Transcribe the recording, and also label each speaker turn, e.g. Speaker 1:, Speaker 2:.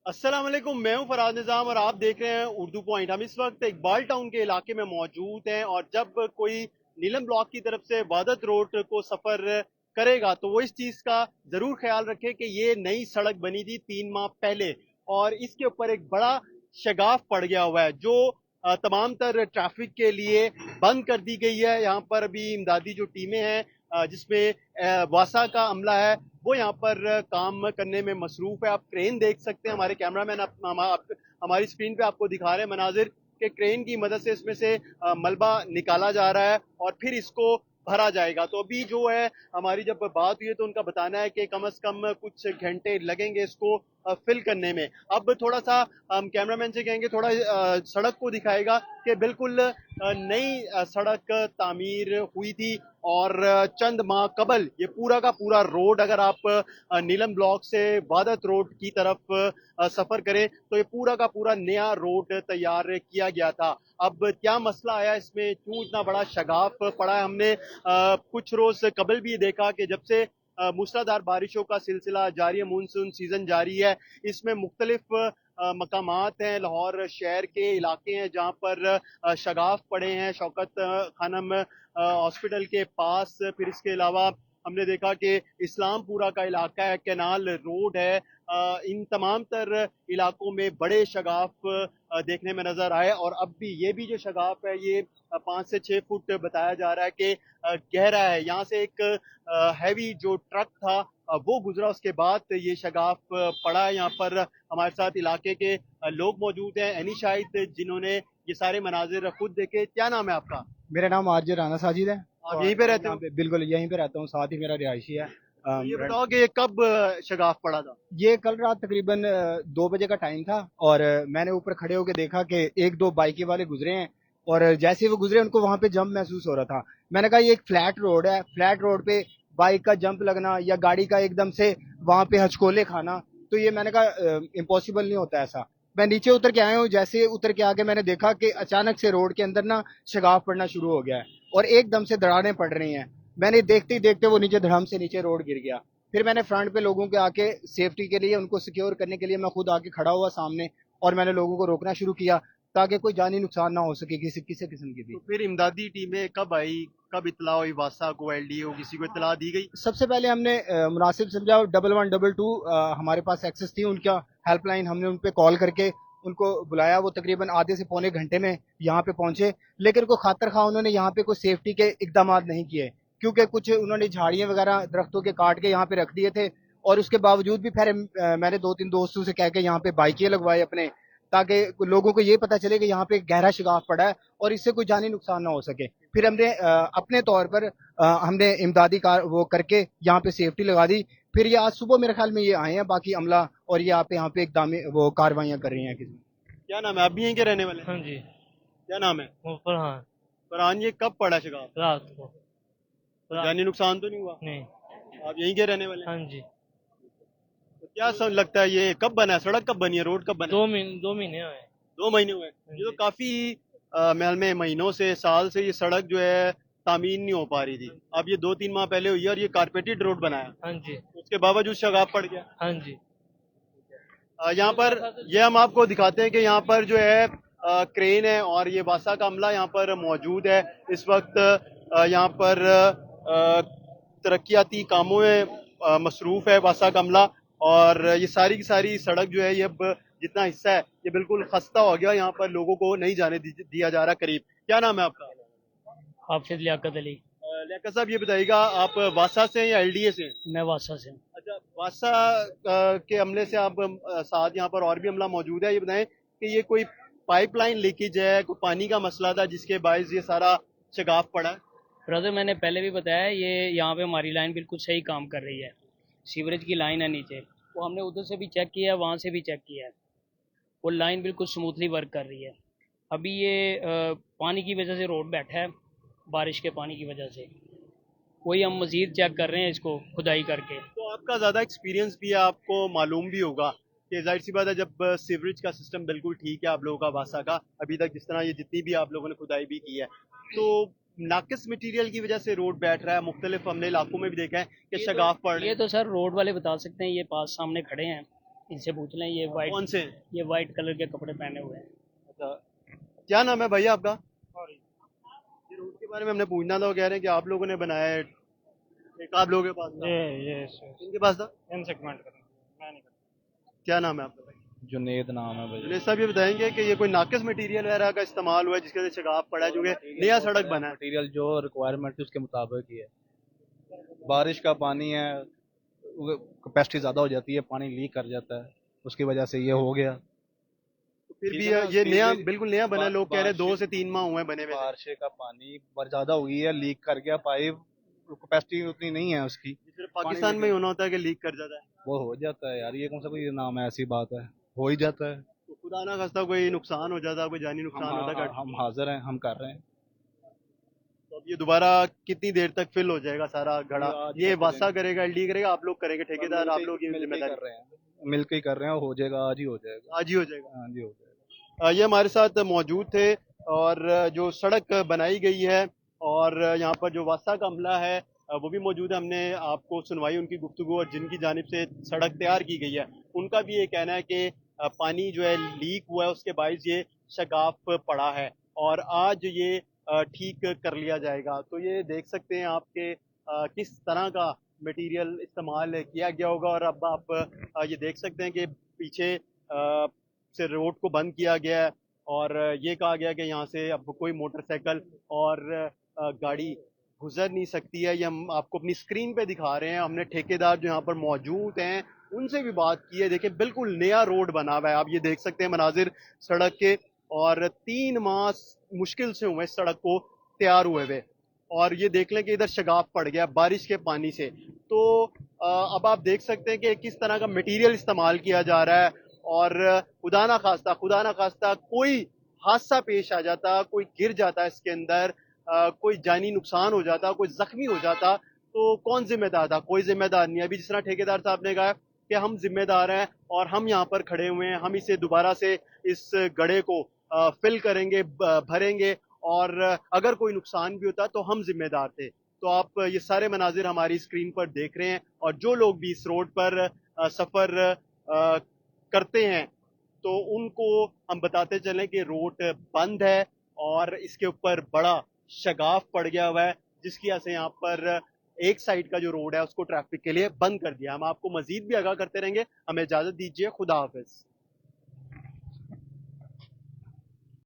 Speaker 1: अस्सलाम वालेकुम, मैं हूं फराज निज़ाम और आप देख रहे हैं उर्दू पॉइंट। हम इस वक्त इकबाल टाउन के इलाके में मौजूद हैं और जब कोई नीलम ब्लॉक की तरफ से वादत रोड को सफर करेगा तो वो इस चीज का जरूर ख्याल रखे कि ये नई सड़क बनी थी 3 माह पहले और इसके ऊपर एक बड़ा शगाफ पड़ गया हुआ है जो तमाम तर ट्रैफिक के लिए बंद कर दी गई है। यहाँ पर अभी इमदादी जो टीमें हैं जिसमें वासा का अमला है वो यहाँ पर काम करने में मसरूफ है। आप क्रेन देख सकते हैं, हमारे कैमरामैन हमारी स्क्रीन पे आपको दिखा रहे हैं मनाजिर के क्रेन की मदद से इसमें से मलबा निकाला जा रहा है और फिर इसको भरा जाएगा। तो अभी जो है हमारी जब बात हुई है तो उनका बताना है कि कम से कम कुछ घंटे लगेंगे इसको फिल करने में। अब थोड़ा सा हम कैमरामैन से कहेंगे थोड़ा सड़क को दिखाएगा कि बिल्कुल नई सड़क तामीर हुई थी और चंद माह कबल ये पूरा का पूरा रोड अगर आप नीलम ब्लॉक से वादत रोड की तरफ सफर करें तो ये पूरा का पूरा नया रोड तैयार किया गया था। अब क्या मसला आया इसमें, क्यों इतना बड़ा शगाफ पड़ा है? हमने कुछ रोज कबल भी देखा कि जब से मूसलाधार बारिशों का सिलसिला जारी है, मानसून सीजन जारी है, इसमें मुख्तलिफ मकामात हैं, लाहौर शहर के इलाके हैं जहाँ पर शगाफ पड़े हैं। शौकत खानम हॉस्पिटल के पास, फिर इसके अलावा हमने देखा कि इस्लामपुरा का इलाका है, कैनाल रोड है। इन तमाम तर इलाकों में बड़े शगाफ देखने में नजर आए और अब भी ये भी जो शगाफ है ये 5 से 6 फुट बताया जा रहा है कि गहरा है। यहाँ से एक हैवी जो ट्रक था वो गुजरा, उसके बाद ये शगाफ पड़ा है। यहाँ पर हमारे साथ इलाके के लोग मौजूद हैं, एनी शाहिद, जिन्होंने ये सारे मनाजिर खुद देखे। क्या नाम है आपका?
Speaker 2: मेरा नाम आरजे राना साजिद है।
Speaker 1: आप
Speaker 2: और
Speaker 1: यहीं पे
Speaker 2: मैं
Speaker 1: रहते
Speaker 2: यहाँ
Speaker 1: हो?
Speaker 2: पे बिल्कुल यहीं पे रहता हूँ, साथ ही मेरा रिहायशी है।
Speaker 1: तो ये बताओ कि ये कब शगाफ पड़ा था?
Speaker 2: ये कल रात तकरीबन 2 बजे का टाइम था। और मैंने ऊपर खड़े होकर देखा कि एक दो बाइके वाले गुजरे हैं। और जैसे ही वो गुजरे उनको वहां पे जंप महसूस हो रहा था। मैंने कहा ये एक फ्लैट रोड है, फ्लैट रोड पे बाइक का जंप लगना या गाड़ी का एकदम से वहां पे हचकोले खाना, तो ये मैंने कहा इम्पॉसिबल नहीं होता ऐसा। मैं नीचे उतर के आया हूँ, जैसे उतर के आके मैंने देखा कि अचानक से रोड के अंदर ना शगाफ पड़ना शुरू हो गया है और एकदम से दरारें पड़ रही हैं। मैंने देखते ही देखते वो नीचे धड़म से नीचे रोड गिर गया। फिर मैंने फ्रंट पे लोगों के आके सेफ्टी के लिए, उनको सिक्योर करने के लिए मैं खुद आके खड़ा हुआ सामने, और मैंने लोगों को रोकना शुरू किया ताकि कोई जानी नुकसान ना हो सके किसी किस्म की भी।
Speaker 1: तो फिर इमदादी टीमें कब आई, कब इतला हुई वासा को, एलडीए को, किसी को इतला दी गई?
Speaker 2: सबसे पहले हमने मुनासिब समझा 1122 हमारे पास एक्सेस थी उनका हेल्पलाइन, हमने उन पर कॉल करके उनको बुलाया। वो तकरीबन आधे से पौने घंटे में यहाँ पे पहुंचे, लेकिन को खातर खा उन्होंने यहाँ पे कोई सेफ्टी के इकदाम नहीं किए, क्योंकि कुछ उन्होंने झाड़ियां वगैरह दरख्तों के काट के यहाँ पे रख दिए थे। और उसके बावजूद भी फिर मैंने दो तीन दोस्तों से कह के यहाँ पे बाइकें लगवाए अपने, ताकि लोगों को ये पता चले कि यहाँ पे गहरा शिगाफ पड़ा है और इससे कोई जानी नुकसान ना हो सके। फिर हमने अपने तौर पर हमने इमदादी कार वो करके यहाँ पे सेफ्टी लगा दी। फिर ये आज सुबह मेरे ख्याल में ये आए हैं बाकी अमला, और ये आप यहाँ पे एकदम वो कार्रवाइयाँ कर रही हैं किसी।
Speaker 1: क्या नाम है? आप भी यहीं के रहने वाले हैं?
Speaker 3: हाँ जी।
Speaker 1: क्या नाम है?
Speaker 3: वो फरहान।
Speaker 1: फरहान, ये कब पड़ा शगाफ?
Speaker 3: रात को।
Speaker 1: तो
Speaker 3: रात।
Speaker 1: जानी नुकसान तो नहीं हुआ?
Speaker 3: नहीं।
Speaker 1: आप यहीं के रहने वाले हैं?
Speaker 3: हाँ जी।
Speaker 1: तो क्या सब लगता है ये कब बना है, सड़क कब बनी है, रोड कब बना है?
Speaker 3: 2 महीने हुए।
Speaker 1: 2 महीने हुए?
Speaker 3: हाँ
Speaker 1: ये तो
Speaker 3: जी।
Speaker 1: काफी महल में महीनों से, साल से ये सड़क जो है तामीर नहीं हो पा रही थी। अब ये 2-3 माह पहले हुई है और ये कारपेटेड रोड बनाया,
Speaker 3: हाँ जी।
Speaker 1: उसके बावजूद शगाफ पड़ गया।
Speaker 3: हाँ जी।
Speaker 1: यहाँ पर ये हम आपको दिखाते हैं कि यहाँ पर जो है क्रेन है और ये वासा का अमला यहाँ पर मौजूद है इस वक्त। यहाँ पर तरक्याती कामों में मसरूफ है वासा का अमला और ये सारी की सारी सड़क जो है ये अब जितना हिस्सा है ये बिल्कुल खस्ता हो गया। यहाँ पर लोगों को नहीं जाने दिया जा रहा करीब। क्या नाम है आपका?
Speaker 3: हाफिज लियाकत अली।
Speaker 1: लियाकत साहब, ये बताइएगा आप वासा से हैं या एलडीए से हैं?
Speaker 3: मैं वासा से हूँ।
Speaker 1: अच्छा, वासा के अमले से आप साथ यहाँ पर और भी अमला मौजूद है, ये बताएं कि ये कोई पाइपलाइन लीकेज है, कोई पानी का मसला था जिसके बायस ये सारा शगाफ पड़ा है?
Speaker 3: ब्रदर, मैंने पहले भी बताया, ये यहाँ पे हमारी लाइन बिल्कुल सही काम कर रही है। सीवरेज की लाइन है नीचे, वो हमने उधर से भी चेक किया है, वहाँ से भी चेक किया है। वो लाइन बिल्कुल स्मूथली वर्क कर रही है। अभी ये पानी की वजह से रोड बैठा है, बारिश के पानी की वजह से। वही हम मज़ीद चेक कर रहे हैं इसको खुदाई करके।
Speaker 1: तो आपका ज़्यादा एक्सपीरियंस भी है, आपको मालूम भी होगा कि जाहिर सी बात है जब सीवरेज का सिस्टम बिल्कुल ठीक है आप लोगों का वासा का, अभी तक जिस तरह ये जितनी भी आप लोगों ने खुदाई भी की है, तो नाकिस मटेरियल की वजह से रोड बैठ रहा है। मुख्तलिफ हमने इलाकों में भी देखा है कि
Speaker 3: ये तो
Speaker 1: शगाफ पड़ रहे
Speaker 3: ये
Speaker 1: हैं।
Speaker 3: तो सर रोड वाले बता सकते हैं, ये पास सामने खड़े हैं। इनसे पूछ लें, ये वाइट,
Speaker 1: कौन से?
Speaker 3: ये वाइट कलर के कपड़े पहने हुए हैं।
Speaker 1: अच्छा, क्या नाम है भैया आपका? ये रोड के बारे में हमने पूछना था, वो कह रहे हैं कि आप लोगों ने बनाया है, एक आप लोगों के पास था,
Speaker 3: ये
Speaker 1: इनके पास था।
Speaker 3: इनसे कमेंट करें, मैं नहीं करता।
Speaker 1: क्या नाम है आपका भाई?
Speaker 4: जुनेद नाम है भाई।
Speaker 1: जुनेद साहब ये बताएंगे कि ये कोई नाकिस मटेरियल वगैरह का इस्तेमाल हुआ है जिसके वजह से शगाफ पड़ा है, जो कि नया सड़क बना है?
Speaker 4: मटेरियल जो रिक्वायरमेंट थी उसके मुताबिक ही है। बारिश का पानी है, कैपेसिटी ज़्यादा हो जाती है, पानी लीक कर जाता है, उसकी वजह से ये हो गया।
Speaker 1: तो फिर
Speaker 4: ठीक
Speaker 1: भी
Speaker 4: है ना,
Speaker 1: ये नया,
Speaker 4: सीवरेज
Speaker 1: बिल्कुल नया बना है, लोग कह रहे हैं 2
Speaker 4: बारिश
Speaker 1: से 3 माह हुए हैं बने हुए।
Speaker 4: बारिश का पानी ज़्यादा हो गई है, लीक कर गया पाइप, कैपेसिटी उतनी नहीं है उसकी।
Speaker 1: सिर्फ पाकिस्तान में ही होना होता है कि लीक कर जाता है?
Speaker 4: वो हो जाता है यार, ये कौन सा कोई नाम है, ऐसी बात है, हो ही जाता है।
Speaker 1: तो खुदा ना खास्ता कोई नुकसान हो जाता, कोई जानी
Speaker 4: हम
Speaker 1: नुकसान होता है,
Speaker 4: हम हाजिर हैं, हम कर रहे हैं।
Speaker 1: तो अब ये दोबारा कितनी देर तक फिल हो जाएगा सारा घड़ा?
Speaker 4: आज
Speaker 1: ये
Speaker 4: कर
Speaker 1: वासा
Speaker 4: देंगे।
Speaker 1: करेगा, एलडी करेगा, आप लोग करेंगे, ठेकेदार आप लोग, ये
Speaker 4: मिल के ही
Speaker 1: जिम्मेदारी?
Speaker 4: कर रहे हैं, मिल के ही कर रहे हैं, हो जाएगा, आज ही हो जाएगा।
Speaker 1: आज ही हो जाएगा।
Speaker 4: हाँ जी, हो जाएगा।
Speaker 1: ये हमारे साथ मौजूद थे, और जो सड़क बनाई गई है और यहाँ पर जो वासा का अमला है वो भी मौजूद है। हमने आपको सुनवाई उनकी गुफ्तगू, और जिनकी जानिब से सड़क तैयार की गई है उनका भी ये कहना है कि पानी जो है लीक हुआ है, उसके बायस ये शगाफ पड़ा है और आज ये ठीक कर लिया जाएगा। तो ये देख सकते हैं आपके किस तरह का मटेरियल इस्तेमाल किया गया होगा। और अब आप ये देख सकते हैं कि पीछे से रोड को बंद किया गया है, और ये कहा गया कि यहाँ से अब कोई मोटरसाइकिल और गाड़ी गुजर नहीं सकती है। ये हम आपको अपनी स्क्रीन पे दिखा रहे हैं। हमने ठेकेदार जो यहाँ पर मौजूद हैं उनसे भी बात की है। देखिए बिल्कुल नया रोड बना हुआ है, आप ये देख सकते हैं मनाजिर सड़क के, और 3 माह मुश्किल से हुए इस सड़क को तैयार हुए हुए। और ये देख लें कि इधर शगाफ पड़ गया बारिश के पानी से। तो अब आप देख सकते हैं कि किस तरह का मटेरियल इस्तेमाल किया जा रहा है, और खुदा ना खास्ता कोई हादसा पेश आ जाता, कोई गिर जाता इसके अंदर, कोई जानी नुकसान हो जाता, कोई जख्मी हो जाता, तो कौन जिम्मेदार था? कोई जिम्मेदार नहीं है। अभी जिस तरह ठेकेदार साहब ने कहा कि हम जिम्मेदार हैं और हम यहाँ पर खड़े हुए हैं, हम इसे दोबारा से इस गड्ढे को फिल करेंगे, भरेंगे, और अगर कोई नुकसान भी होता तो हम जिम्मेदार थे। तो आप ये सारे मनाजिर हमारी स्क्रीन पर देख रहे हैं, और जो लोग भी इस रोड पर सफर करते हैं तो उनको हम बताते चलें कि रोड बंद है और इसके ऊपर बड़ा शगाफ पड़ गया हुआ है, जिसकी वजह से यहाँ पर एक साइड का जो रोड है उसको ट्रैफिक के लिए बंद कर दिया। हम आपको मजीद भी आगाह करते रहेंगे। हमें इजाजत दीजिए, खुदा हाफिज।